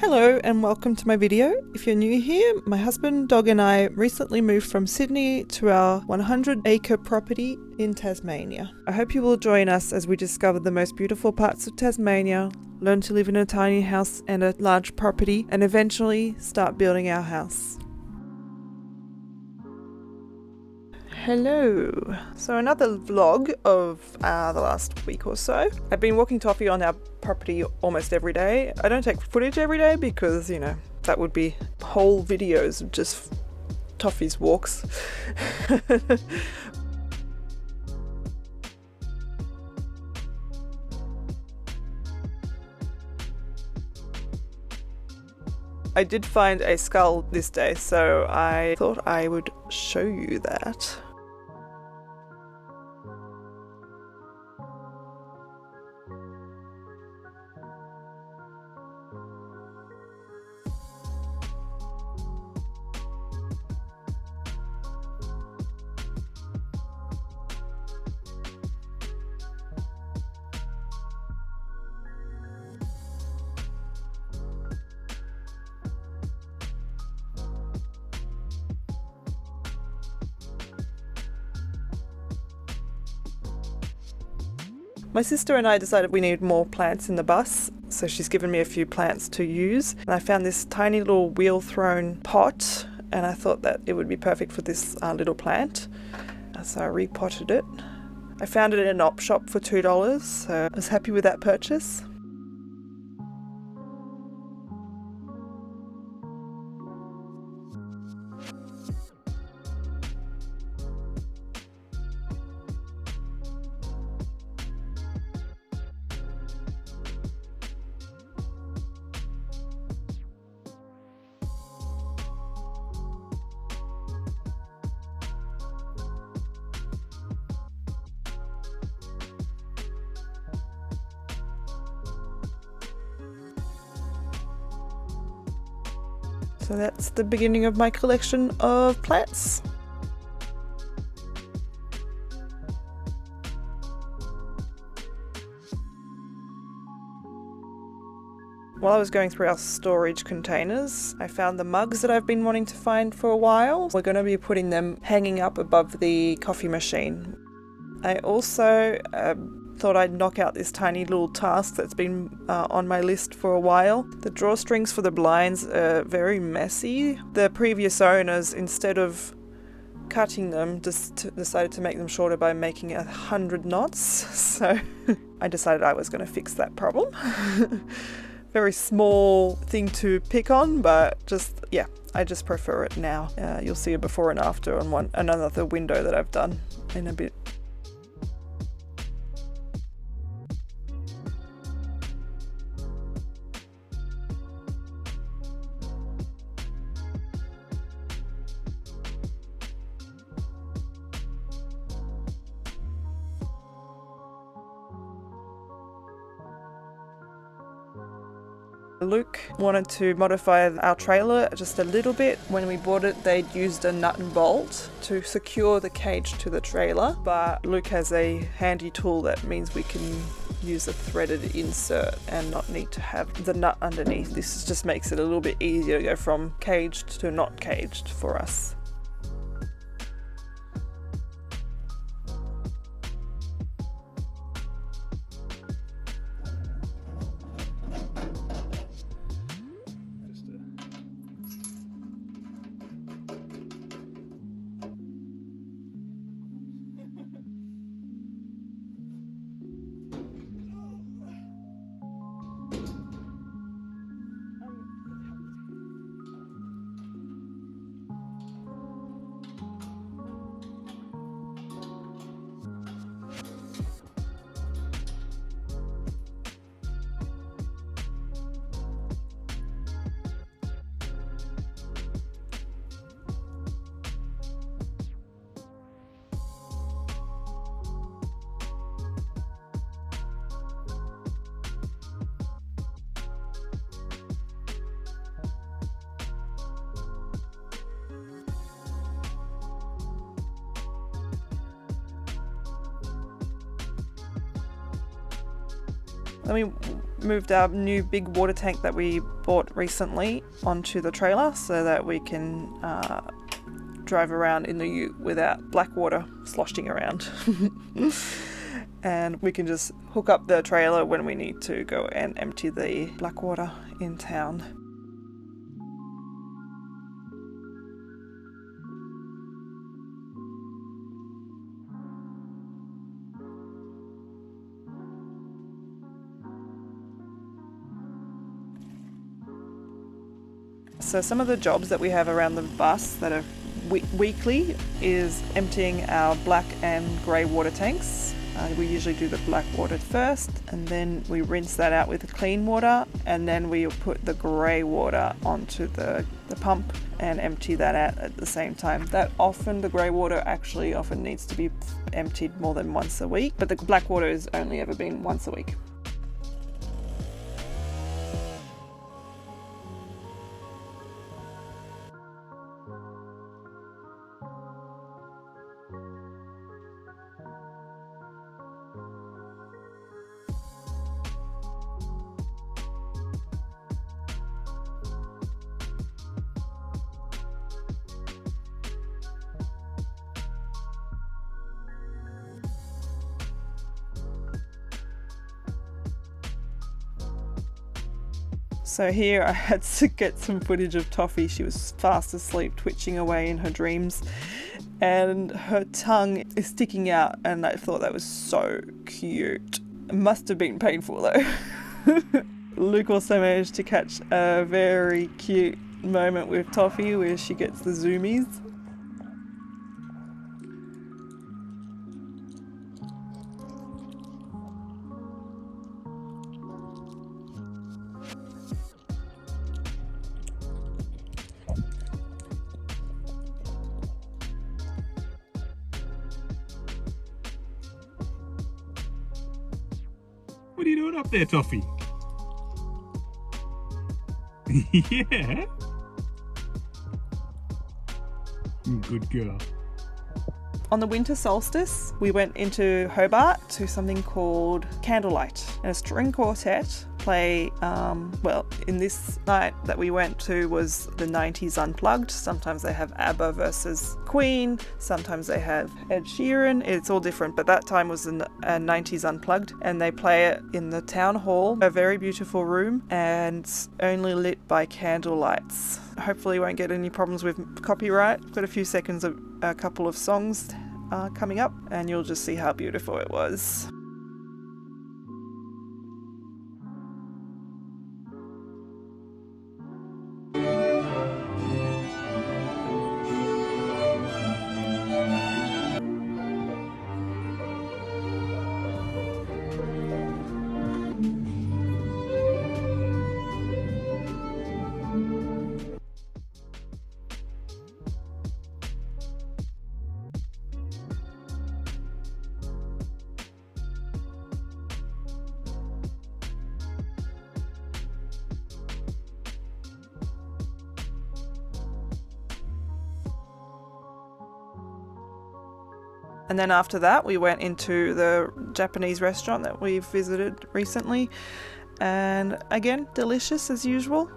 Hello and welcome to my video. If you're new here, my husband, dog and I recently moved from Sydney to our 100-acre property in Tasmania. I hope you will join us as we discover the most beautiful parts of Tasmania, learn to live in a tiny house and a large property, and eventually start building our house. Hello. So another vlog of the last week or so. I've been walking Toffee on our property almost every day. I don't take footage every day because, you know, that would be whole videos of just Toffee's walks. I did find a skull this day, so I thought I would show you that. My sister and I decided we need more plants in the bus, so she's given me a few plants to use. And I found this tiny little wheel-thrown pot, and I thought that it would be perfect for this little plant. So I repotted it. I found it in an op shop for $2, so I was happy with that purchase. So that's the beginning of my collection of plants. While I was going through our storage containers, I found the mugs that I've been wanting to find for a while. We're going to be putting them hanging up above the coffee machine. I also thought I'd knock out this tiny little task that's been on my list for a while. The drawstrings for the blinds are very messy. The previous owners, instead of cutting them, just decided to make them shorter by making 100 knots. So I decided I was going to fix that problem. Very small thing to pick on, but just, yeah, I just prefer it now. You'll see a before and after on another window that I've done in a bit. Luke wanted to modify our trailer just a little bit. When we bought it, they'd used a nut and bolt to secure the cage to the trailer, but Luke has a handy tool that means we can use a threaded insert and not need to have the nut underneath. This just makes it a little bit easier to go from caged to not caged for us. Then we moved our new big water tank that we bought recently onto the trailer so that we can drive around in the ute without black water sloshing around. And we can just hook up the trailer when we need to go and empty the black water in town. So some of the jobs that we have around the bus that are weekly is emptying our black and grey water tanks. We usually do the black water first, and then we rinse that out with clean water, and then we put the grey water onto the pump and empty that out at the same time. The grey water actually often needs to be emptied more than once a week, but the black water has only ever been once a week. So here I had to get some footage of Toffee. She was fast asleep, twitching away in her dreams, and her tongue is sticking out, and I thought that was so cute. It must have been painful though. Luke also managed to catch a very cute moment with Toffee where she gets the zoomies. What are you doing up there, Toffee? Yeah. Good girl. On the winter solstice, we went into Hobart to something called Candlelight, and a string quartet play, in this night that we went to was the 90s Unplugged. Sometimes they have ABBA versus Queen, sometimes they have Ed Sheeran, it's all different, but that time was a 90s Unplugged, and they play it in the town hall, a very beautiful room, and only lit by candlelights. Hopefully won't get any problems with copyright. Got a few seconds of a couple of songs coming up, and you'll just see how beautiful it was. And then after that, we went into the Japanese restaurant that we visited recently. And again, delicious as usual.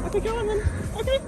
Okay, go on then. Okay.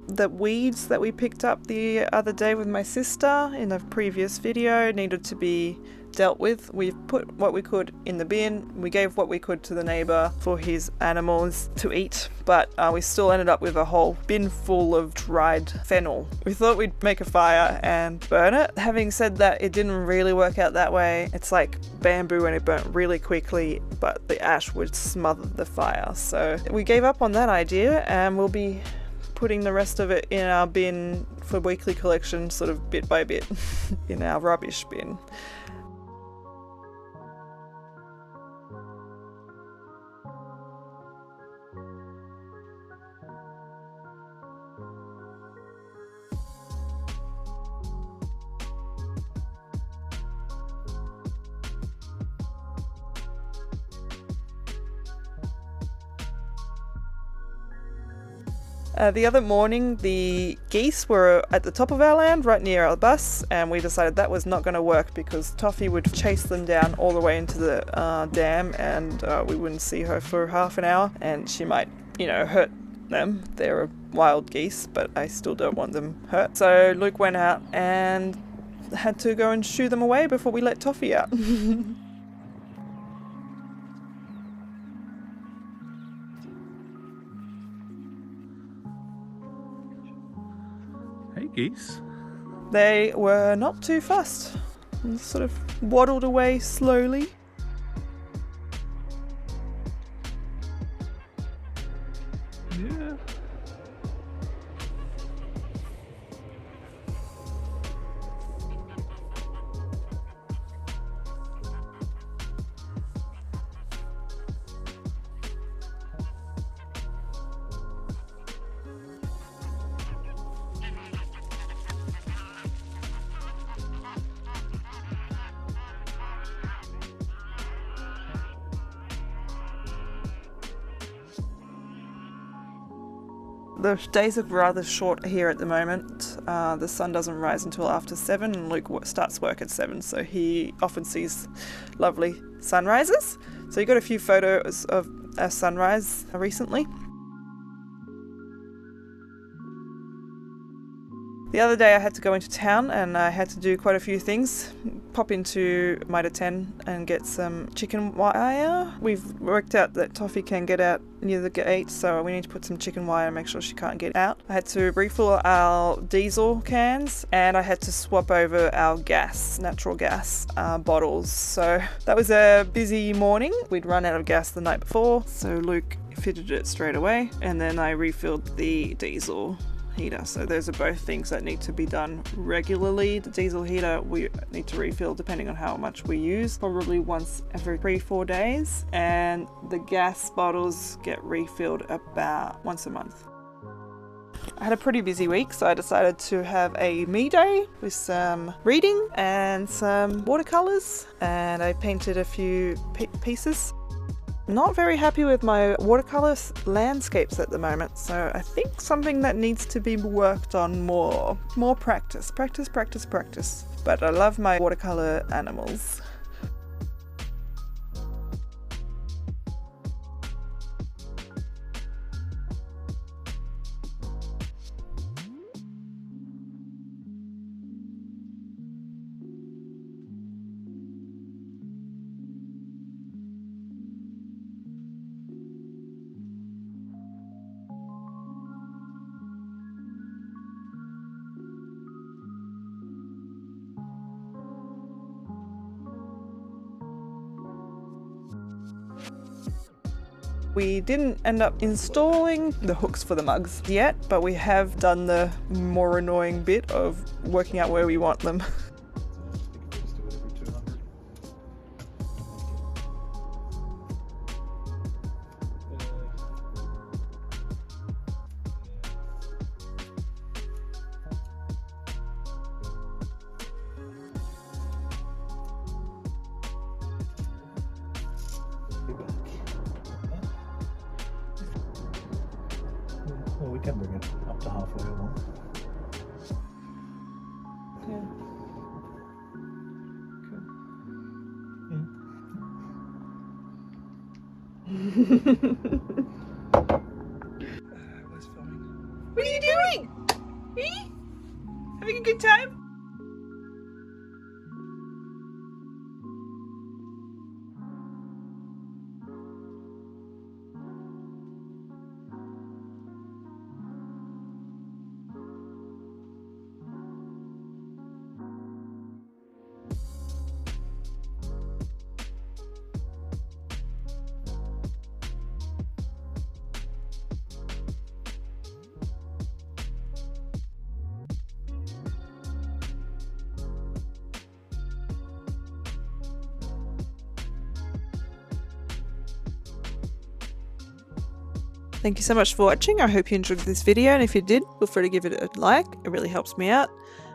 The weeds that we picked up the other day with my sister in a previous video needed to be dealt with. We've put what we could in the bin. We gave what we could to the neighbour for his animals to eat, but we still ended up with a whole bin full of dried fennel. We thought we'd make a fire and burn it. Having said that, it didn't really work out that way. It's like bamboo and it burnt really quickly, but the ash would smother the fire. So we gave up on that idea, and we'll be putting the rest of it in our bin for weekly collection, sort of bit by bit, in our rubbish bin. The other morning, the geese were at the top of our land, right near our bus, and we decided that was not going to work because Toffee would chase them down all the way into the dam, and we wouldn't see her for half an hour, and she might, hurt them. They're wild geese, but I still don't want them hurt. So Luke went out and had to go and shoo them away before we let Toffee out. Hey, geese. They were not too fussed, and sort of waddled away slowly. Yeah. The days are rather short here at the moment. The sun doesn't rise until after 7, and Luke starts work at 7, so he often sees lovely sunrises. So he got a few photos of a sunrise recently. The other day I had to go into town and I had to do quite a few things. Pop into Mitre 10 and get some chicken wire. We've worked out that Toffee can get out near the gate, so we need to put some chicken wire and make sure she can't get out. I had to refill our diesel cans, and I had to swap over our natural gas bottles. So that was a busy morning. We'd run out of gas the night before, so Luke fitted it straight away, and then I refilled the diesel heater. So those are both things that need to be done regularly. The diesel heater we need to refill depending on how much we use, probably once every 3-4 days, and the gas bottles get refilled about once a month. I had a pretty busy week, so I decided to have a me day with some reading and some watercolours, and I painted a few pieces. Not very happy with my watercolour landscapes at the moment, so I think something that needs to be worked on more practice. But I love my watercolour animals. We didn't end up installing the hooks for the mugs yet, but we have done the more annoying bit of working out where we want them. Well, we can bring it up to halfway along. Yeah. Where's filming? What are you doing? Having a good time? Thank you so much for watching. I hope you enjoyed this video, and if you did, feel free to give it a like. It really helps me out.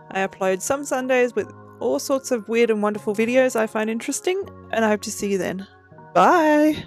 I upload some Sundays with all sorts of weird and wonderful videos I find interesting, and I hope to see you then. Bye!